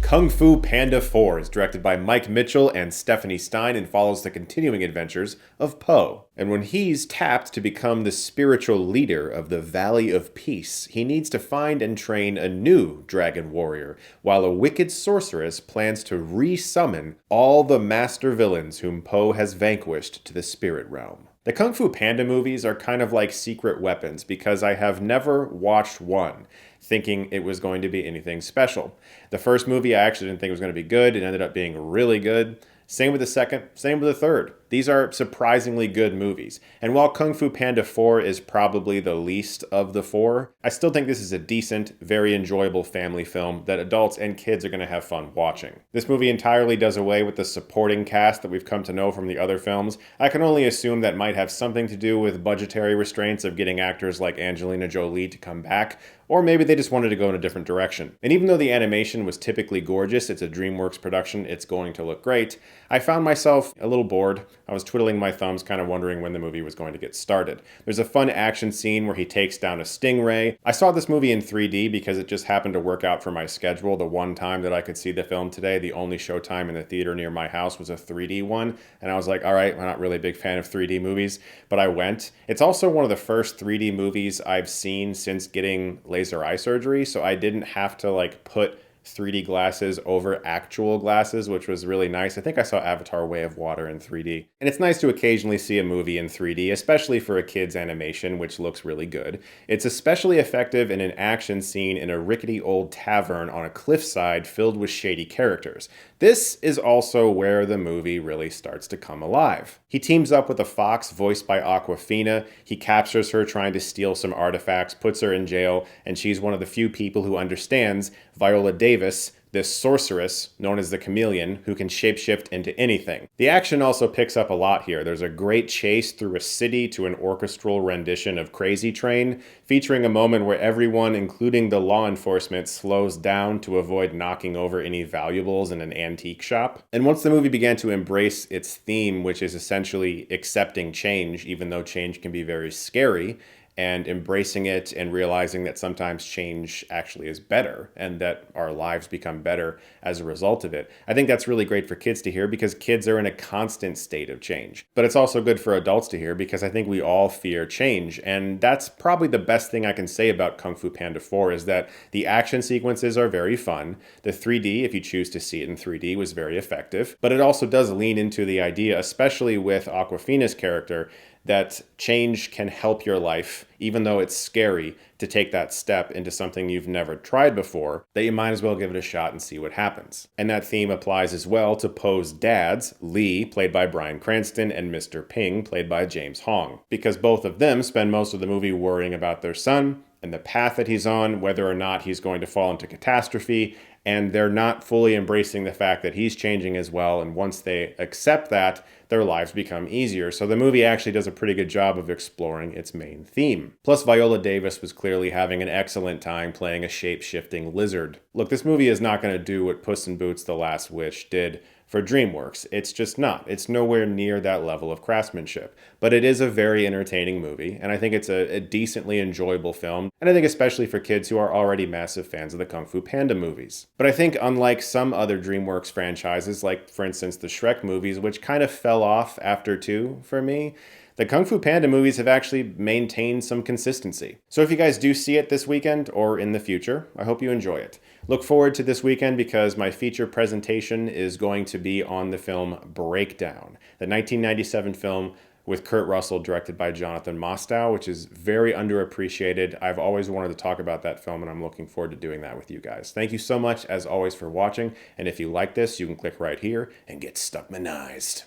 Kung Fu Panda 4 is directed by Mike Mitchell and Stephanie Stine and follows the continuing adventures of Po. And when he's tapped to become the spiritual leader of the Valley of Peace, he needs to find and train a new dragon warrior, while a wicked sorceress plans to re-summon all the master villains whom Po has vanquished to the spirit realm. The Kung Fu Panda movies are kind of like secret weapons because I have never watched one thinking it was going to be anything special. The first movie I actually didn't think was going to be good. It ended up being really good. Same with the second, same with the third. These are surprisingly good movies. And while Kung Fu Panda 4 is probably the least of the four, I still think this is a decent, very enjoyable family film that adults and kids are going to have fun watching. This movie entirely does away with the supporting cast that we've come to know from the other films. I can only assume that might have something to do with budgetary restraints of getting actors like Angelina Jolie to come back, or maybe they just wanted to go in a different direction. And even though the animation was typically gorgeous, it's a DreamWorks production, it's going to look great, I found myself a little bored. I was twiddling my thumbs, kind of wondering when the movie was going to get started. There's a fun action scene where he takes down a stingray. I saw this movie in 3D because it just happened to work out for my schedule. The one time that I could see the film today, the only showtime in the theater near my house was a 3D one. And I was like, all right, I'm not really a big fan of 3D movies, but I went. It's also one of the first 3D movies I've seen since getting laser eye surgery, so I didn't have to put 3D glasses over actual glasses, which was really nice. I think I saw Avatar: Way of Water in 3D. And it's nice to occasionally see a movie in 3D, especially for a kid's animation, which looks really good. It's especially effective in an action scene in a rickety old tavern on a cliffside filled with shady characters. This is also where the movie really starts to come alive. He teams up with a fox voiced by Awkwafina. He captures her trying to steal some artifacts, puts her in jail, and she's one of the few people who understands Viola, this sorceress known as the Chameleon, who can shapeshift into anything. The action also picks up a lot here. There's a great chase through a city to an orchestral rendition of Crazy Train, featuring a moment where everyone, including the law enforcement, slows down to avoid knocking over any valuables in an antique shop. And once the movie began to embrace its theme, which is essentially accepting change, even though change can be very scary, and embracing it and realizing that sometimes change actually is better and that our lives become better as a result of it. I think that's really great for kids to hear because kids are in a constant state of change. But it's also good for adults to hear because I think we all fear change. And that's probably the best thing I can say about Kung Fu Panda 4 is that the action sequences are very fun. The 3D, if you choose to see it in 3D, was very effective. But it also does lean into the idea, especially with Awkwafina's character, that change can help your life, even though it's scary to take that step into something you've never tried before, that you might as well give it a shot and see what happens. And that theme applies as well to Po's dads, Lee, played by Bryan Cranston, and Mr. Ping, played by James Hong, because both of them spend most of the movie worrying about their son and the path that he's on, whether or not he's going to fall into catastrophe, and they're not fully embracing the fact that he's changing as well, and once they accept that, their lives become easier. So the movie actually does a pretty good job of exploring its main theme. Plus, Viola Davis was clearly having an excellent time playing a shape-shifting lizard. Look, this movie is not going to do what Puss in Boots: The Last Wish did for DreamWorks. It's just not. It's nowhere near that level of craftsmanship. But it is a very entertaining movie, and I think it's a decently enjoyable film, and I think especially for kids who are already massive fans of the Kung Fu Panda movies. But I think unlike some other DreamWorks franchises, like for instance the Shrek movies, which kind of fell off after 2 for me, the Kung Fu Panda movies have actually maintained some consistency. So if you guys do see it this weekend or in the future, I hope you enjoy it. Look forward to this weekend because my feature presentation is going to be on the film Breakdown, the 1997 film with Kurt Russell, directed by Jonathan Mostow, which is very underappreciated. I've always wanted to talk about that film, and I'm looking forward to doing that with you guys. Thank you so much, as always, for watching, and if you like this, you can click right here and get Stuckmanized.